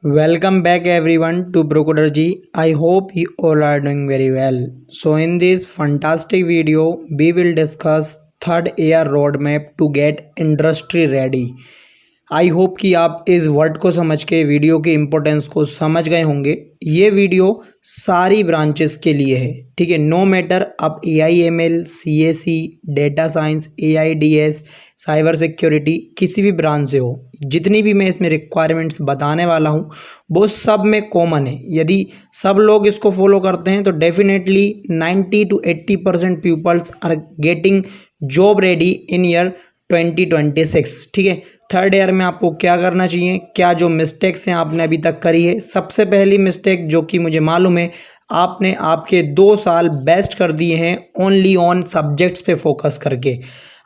Welcome back everyone to Brocodergy. I hope you all are doing very well. So in this fantastic video, we will discuss third year roadmap to get industry ready. I hope कि आप इस word को समझ के video के importance को समझ गए होंगे। ये वीडियो सारी ब्रांचेस के लिए है, ठीक है। नो मैटर आप AI/ML, CSE, data science, AIDS, cyber security किसी भी ब्रांच से हो, जितनी भी मैं इसमें रिक्वायरमेंट्स बताने वाला हूँ वो सब में कॉमन है। यदि सब लोग इसको फॉलो करते हैं तो definitely 90 to 80% peoples are getting job ready in year 2026, ठीक है। थर्ड ईयर में आपको क्या करना चाहिए, क्या जो मिस्टेक्स हैं आपने अभी तक करी है। सबसे पहली मिस्टेक जो कि मुझे मालूम है, आपने आपके 2 साल बेस्ट कर दिए हैं ओनली ऑन सब्जेक्ट्स पे फोकस करके।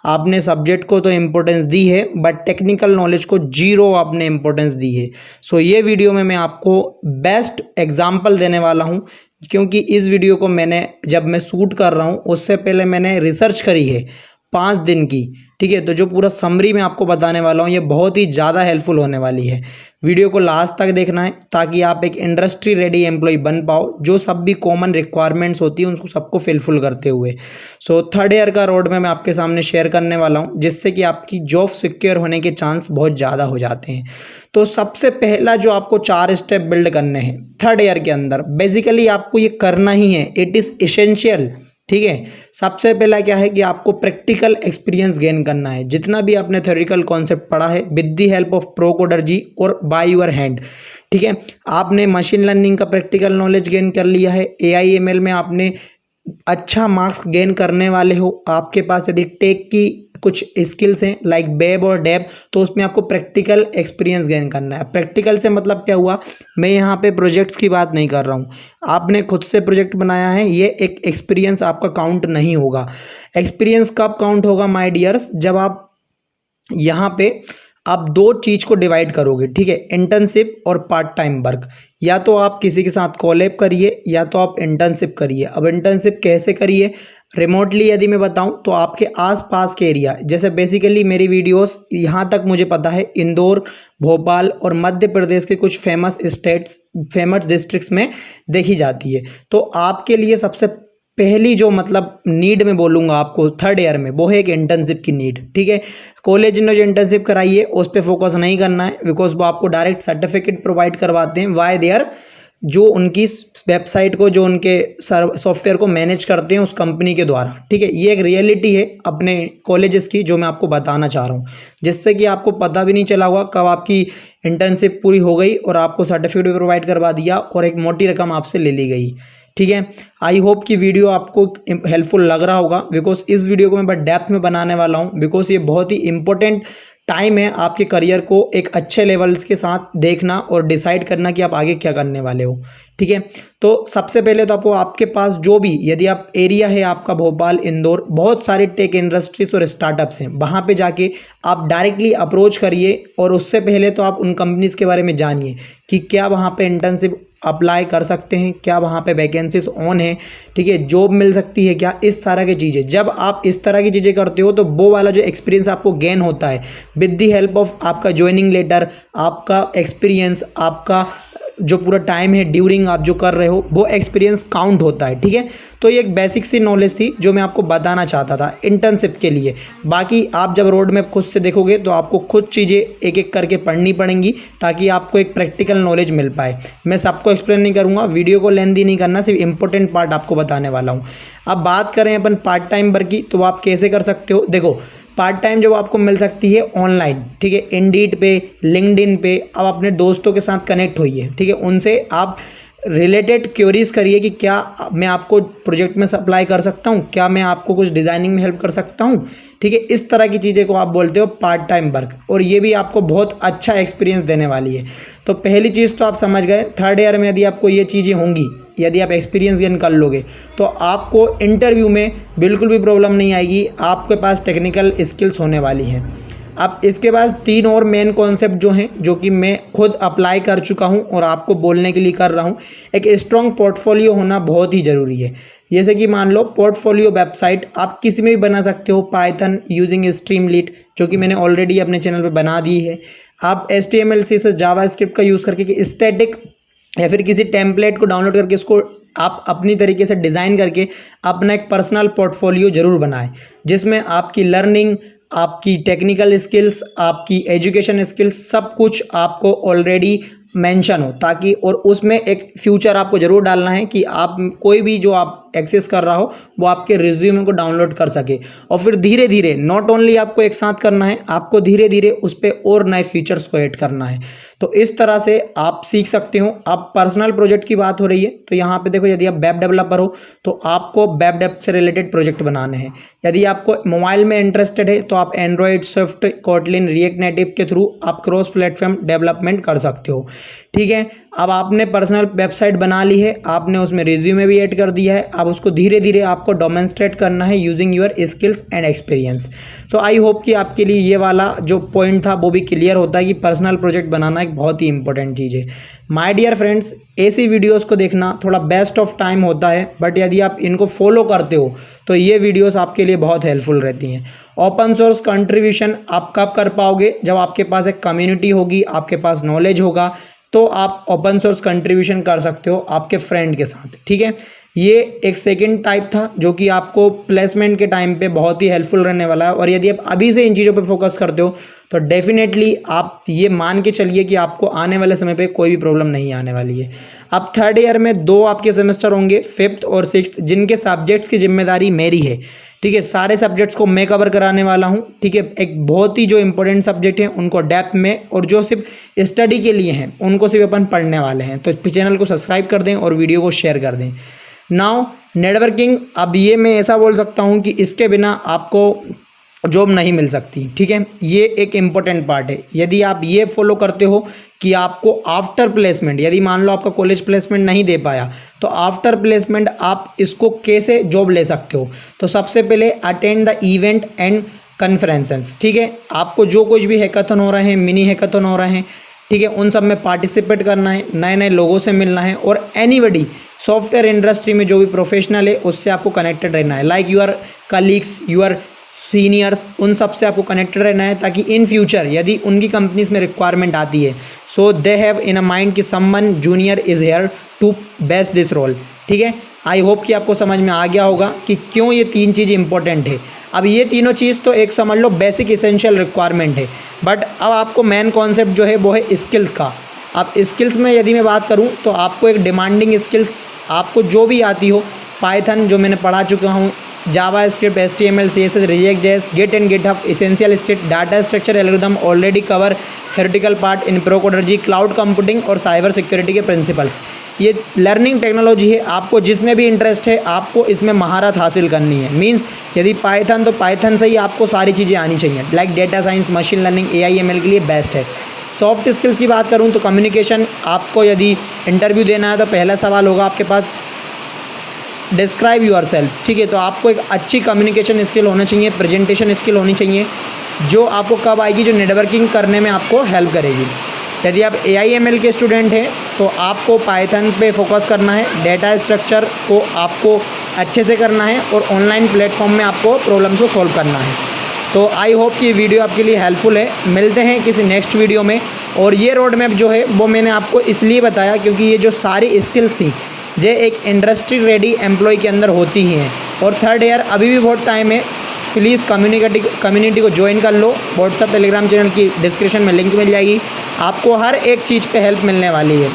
आपने सब्जेक्ट को तो इम्पोर्टेंस दी है बट टेक्निकल नॉलेज को जीरो आपने इम्पोर्टेंस दी है। सो ये वीडियो में मैं आपको बेस्ट एग्जाम्पल देने वाला हूँ, क्योंकि इस वीडियो को मैंने जब मैं शूट कर रहा हूँ उससे पहले मैंने रिसर्च करी है 5 दिन की, ठीक है। तो जो पूरा समरी मैं आपको बताने वाला हूँ ये बहुत ही ज़्यादा हेल्पफुल होने वाली है। वीडियो को लास्ट तक देखना है ताकि आप एक इंडस्ट्री रेडी एम्प्लॉय बन पाओ, जो सब भी कॉमन रिक्वायरमेंट्स होती है उनको सबको फिलफुल करते हुए। सो थर्ड ईयर का रोड मैं आपके सामने शेयर करने वाला हूँ, जिससे कि आपकी जॉब सिक्योर होने के चांस बहुत ज़्यादा हो जाते हैं। तो सबसे पहला जो आपको 4 स्टेप बिल्ड करने हैं थर्ड ईयर के अंदर, बेसिकली आपको ये करना ही है, इट इज़ एसेंशियल, ठीक है। सबसे पहला क्या है कि आपको प्रैक्टिकल एक्सपीरियंस गेन करना है। जितना भी आपने थ्योरेटिकल कॉन्सेप्ट पढ़ा है विद द हेल्प ऑफ प्रोकोडर्जी और बाय योर हैंड, ठीक है। आपने मशीन लर्निंग का प्रैक्टिकल नॉलेज गेन कर लिया है। AI/ML में आपने अच्छा मार्क्स गेन करने वाले हो। आपके पास यदि टेक की कुछ स्किल्स हैं लाइक वेब और डेव, तो उसमें आपको प्रैक्टिकल एक्सपीरियंस गेन करना है। प्रैक्टिकल से मतलब क्या हुआ, मैं यहाँ पे प्रोजेक्ट्स की बात नहीं कर रहा हूँ, आपने खुद से प्रोजेक्ट बनाया है, ये एक एक्सपीरियंस आपका काउंट नहीं होगा। एक्सपीरियंस कब काउंट होगा माय डियर्स, जब आप यहाँ पे आप 2 चीज़ को डिवाइड करोगे, ठीक है, इंटर्नशिप और पार्ट टाइम वर्क। या तो आप किसी के साथ कोलैब करिए या तो आप इंटर्नशिप करिए। अब इंटर्नशिप कैसे करिए, रिमोटली यदि मैं बताऊं तो आपके आसपास के एरिया, जैसे बेसिकली मेरी वीडियोस यहाँ तक मुझे पता है इंदौर, भोपाल और मध्य प्रदेश के कुछ फेमस स्टेट्स, फेमस डिस्ट्रिक्ट्स में देखी जाती है। तो आपके लिए सबसे पहली जो मतलब नीड में बोलूँगा आपको थर्ड ईयर में, वो है एक इंटर्नशिप की नीड, ठीक है। कॉलेज ने जो इंटर्नशिप कराई है उस पर फोकस नहीं करना है, बिकॉज वो आपको डायरेक्ट सर्टिफिकेट प्रोवाइड करवाते हैं वाई देयर, जो उनकी वेबसाइट को, जो उनके सॉफ्टवेयर को मैनेज करते हैं उस कंपनी के द्वारा, ठीक है। ये एक रियलिटी है अपने कॉलेजेस की जो मैं आपको बताना चाह रहा हूँ, जिससे कि आपको पता भी नहीं चला होगा कब आपकी इंटर्नशिप पूरी हो गई और आपको सर्टिफिकेट भी प्रोवाइड करवा दिया और एक मोटी रकम आपसे ले ली गई, ठीक है। आई होप कि वीडियो आपको हेल्पफुल लग रहा होगा, बिकॉज इस वीडियो को मैं बस डेप्थ में बनाने वाला हूँ, बिकॉज ये बहुत ही इंपॉर्टेंट टाइम है आपके करियर को एक अच्छे लेवल्स के साथ देखना और डिसाइड करना कि आप आगे क्या करने वाले हो, ठीक है। तो सबसे पहले तो आपको आपके पास जो भी, यदि आप एरिया है आपका भोपाल, इंदौर, बहुत सारे टेक इंडस्ट्रीज और स्टार्टअप्स हैं, वहाँ पे जाके आप डायरेक्टली अप्रोच करिए। और उससे पहले तो आप उन कंपनीज के बारे में जानिए कि क्या वहाँ पे इंटर्नशिप अप्लाई कर सकते हैं, क्या वहाँ पे वैकेंसीज ऑन है, ठीक है, जॉब मिल सकती है क्या, इस तरह की चीज़ें। जब आप इस तरह की चीज़ें करते हो तो वो वाला जो एक्सपीरियंस आपको गेन होता है विद द हेल्प ऑफ आपका ज्वाइनिंग लेटर, आपका एक्सपीरियंस, आपका जो पूरा टाइम है ड्यूरिंग आप जो कर रहे हो, वो एक्सपीरियंस काउंट होता है, ठीक है। तो ये एक बेसिक सी नॉलेज थी जो मैं आपको बताना चाहता था इंटर्नशिप के लिए। बाकी आप जब रोड मैप खुद से देखोगे तो आपको खुद चीज़ें एक एक करके पढ़नी पड़ेंगी ताकि आपको एक प्रैक्टिकल नॉलेज मिल पाए। मैं सबको एक्सप्लेन नहीं करूँगा, वीडियो को लेंथी नहीं करना, सिर्फ इंपॉर्टेंट पार्ट आपको बताने वाला हूँ। अब बात करें अपन पार्ट टाइम वर्क की, तो आप कैसे कर सकते हो। देखो, पार्ट टाइम जब आपको मिल सकती है ऑनलाइन, ठीक है, इंडीड पे, लिंक्डइन पे, अब अपने दोस्तों के साथ कनेक्ट होइए, ठीक है, उनसे आप रिलेटेड क्वेरीज करिए कि क्या मैं आपको प्रोजेक्ट में सप्लाई कर सकता हूँ, क्या मैं आपको कुछ डिज़ाइनिंग में हेल्प कर सकता हूँ, ठीक है। इस तरह की चीज़ें को आप बोलते हो पार्ट टाइम वर्क, और ये भी आपको बहुत अच्छा एक्सपीरियंस देने वाली है। तो पहली चीज़ तो आप समझ गए, थर्ड ईयर में यदि आपको ये चीज़ें होंगी, यदि आप एक्सपीरियंस गेन कर लोगे तो आपको इंटरव्यू में बिल्कुल भी प्रॉब्लम नहीं आएगी, आपके पास टेक्निकल स्किल्स होने वाली हैं। अब इसके बाद 3 और मेन कॉन्सेप्ट जो हैं, जो कि मैं खुद अप्लाई कर चुका हूं और आपको बोलने के लिए कर रहा हूं। एक स्ट्रॉन्ग पोर्टफोलियो होना बहुत ही ज़रूरी है। जैसे कि मान लो पोर्टफोलियो वेबसाइट आप किसी में भी बना सकते हो, पाइथन यूजिंग स्ट्रीमलीट, जो कि मैंने ऑलरेडी अपने चैनल पे बना दी है। आप HTML CSS जावास्क्रिप्ट का यूज़ करके कि स्टैटिक या फिर किसी टेम्पलेट को डाउनलोड करके उसको आप अपनी तरीके से डिज़ाइन करके अपना एक पर्सनल पोर्टफोलियो ज़रूर बनाएं, जिसमें आपकी लर्निंग, आपकी टेक्निकल स्किल्स, आपकी एजुकेशन स्किल्स सब कुछ आपको ऑलरेडी मेंशन हो, ताकि और उसमें एक फ्यूचर आपको ज़रूर डालना है कि आप कोई भी जो आप एक्सेस कर रहा हो वो आपके रिज्यूमे को डाउनलोड कर सके। और फिर धीरे धीरे नॉट ओनली आपको एक साथ करना है, आपको धीरे धीरे उस पर और नए फीचर्स को ऐड करना है। तो इस तरह से आप सीख सकते हो। आप पर्सनल प्रोजेक्ट की बात हो रही है तो यहाँ पे देखो, यदि आप वेब डेवलपर हो तो आपको वेब डेव से रिलेटेड प्रोजेक्ट बनाने हैं। यदि आपको मोबाइल में इंटरेस्टेड है तो आप Android, Swift, Kotlin, react native के थ्रू आप क्रॉस प्लेटफॉर्म डेवलपमेंट कर सकते हो। ठीक है, अब आपने पर्सनल वेबसाइट बना ली है, आपने उसमें रिज्यूमे भी ऐड कर दिया है, अब उसको धीरे धीरे आपको डेमोंस्ट्रेट करना है using your skills and experience. तो आई होप कि आपके लिए ये वाला जो पॉइंट था वो भी क्लियर होता है कि पर्सनल प्रोजेक्ट बनाना एक बहुत ही इंपॉर्टेंट चीज़ है। माय डियर फ्रेंड्स, ऐसी वीडियोस को देखना थोड़ा बेस्ट ऑफ टाइम होता है, बट यदि आप इनको फॉलो करते हो तो ये वीडियोस आपके लिए बहुत हेल्पफुल रहती हैं। ओपन सोर्स कंट्रीब्यूशन आप कब कर पाओगे? जब आपके पास एक कम्युनिटी होगी, आपके पास नॉलेज होगा, तो आप ओपन सोर्स कंट्रीब्यूशन कर सकते हो आपके फ्रेंड के साथ। ठीक है, ये एक सेकंड टाइप था जो कि आपको प्लेसमेंट के टाइम पे बहुत ही हेल्पफुल रहने वाला है। और यदि आप अभी से इन चीज़ों पे फोकस करते हो तो डेफिनेटली आप ये मान के चलिए कि आपको आने वाले समय पे कोई भी प्रॉब्लम नहीं आने वाली है। अब थर्ड ईयर में 2 आपके सेमेस्टर होंगे, 5th और 6th, जिनके सब्जेक्ट्स की जिम्मेदारी मेरी है। ठीक है, सारे सब्जेक्ट्स को मैं कवर कराने वाला हूँ। ठीक है, एक बहुत ही जो इंपॉर्टेंट सब्जेक्ट हैं उनको डेप्थ में, और जो सिर्फ स्टडी के लिए हैं उनको सिर्फ अपन पढ़ने वाले हैं। तो चैनल को सब्सक्राइब कर दें और वीडियो को शेयर कर दें। नाउ नेटवर्किंग, अब ये मैं ऐसा बोल सकता हूँ कि इसके बिना आपको जॉब नहीं मिल सकती। ठीक है, ये एक इम्पॉर्टेंट पार्ट है। यदि आप ये फॉलो करते हो कि आपको आफ्टर प्लेसमेंट, यदि मान लो आपका कॉलेज प्लेसमेंट नहीं दे पाया, तो आफ्टर प्लेसमेंट आप इसको कैसे जॉब ले सकते हो? तो सबसे पहले attend the event and conferences. ठीक है, आपको जो कुछ भी हैकाथन हो रहे हैं, मिनी हैकाथन हो रहे हैं, ठीक है, उन सब में पार्टिसिपेट करना है, नए नए लोगों से मिलना है, और एनीबडी सॉफ्टवेयर इंडस्ट्री में जो भी प्रोफेशनल है उससे आपको कनेक्टेड रहना है। Like your colleagues, your seniors, उन सब से आपको कनेक्टेड रहना है, ताकि इन फ्यूचर यदि उनकी कंपनीज में रिक्वायरमेंट आती है, so they have in a mind कि someone junior is here to best this role. ठीक है, आई होप कि आपको समझ में आ गया होगा कि क्यों ये 3 चीज़ इंपॉर्टेंट है। अब ये तीनों चीज़ तो एक समझ लो बेसिक इसेंशियल रिक्वायरमेंट है, बट अब आपको मेन कॉन्सेप्ट जो है वो है स्किल्स का। अब स्किल्स में यदि मैं बात करूँ तो आपको एक डिमांडिंग स्किल्स, आपको जो भी आती हो, पाइथन जो मैंने पढ़ा चुका हूँ, JavaScript, HTML, CSS, React JS, Git and GitHub, essential state, data structure algorithm already cover theoretical part in प्रोकोडर्जी, क्लाउड कंप्यूटिंग और साइबर सिक्योरिटी के प्रिंसिपल्स। ये लर्निंग टेक्नोलॉजी है, आपको जिसमें भी इंटरेस्ट है आपको इसमें महारत हासिल करनी है। मींस यदि पाइथन, तो पाइथन से ही आपको सारी चीज़ें आनी चाहिए। Like data science, machine learning, AI ML के लिए बेस्ट है। सॉफ्ट स्किल्स की बात करूँ तो कम्युनिकेशन, आपको यदि इंटरव्यू देना है तो पहला सवाल होगा आपके पास डिस्क्राइब यूर सेल्फ। ठीक है, तो आपको एक अच्छी कम्युनिकेशन स्किल होना चाहिए, प्रेजेंटेशन स्किल होनी चाहिए, जो आपको कब आएगी, जो नेटवर्किंग करने में आपको हेल्प करेगी। यदि आप AI ML के स्टूडेंट हैं तो आपको पाइथन पे फोकस करना है, डेटा स्ट्रक्चर को आपको अच्छे से करना है, और ऑनलाइन प्लेटफॉर्म में आपको प्रॉब्लम को सॉल्व करना है। तो आई होप कि ये वीडियो आपके लिए हेल्पफुल है। मिलते हैं किसी नेक्स्ट वीडियो में। और ये रोड मैप जो है वो मैंने आपको इसलिए बताया क्योंकि ये जो सारी स्किल्स थी ये एक इंडस्ट्री रेडी एम्प्लॉय के अंदर होती ही हैं। और थर्ड ईयर अभी भी बहुत टाइम है, प्लीज़ कम्युनिटी को ज्वाइन कर लो। व्हाट्सएप, टेलीग्राम चैनल की डिस्क्रिप्शन में लिंक मिल जाएगी, आपको हर एक चीज़ पे हेल्प मिलने वाली है।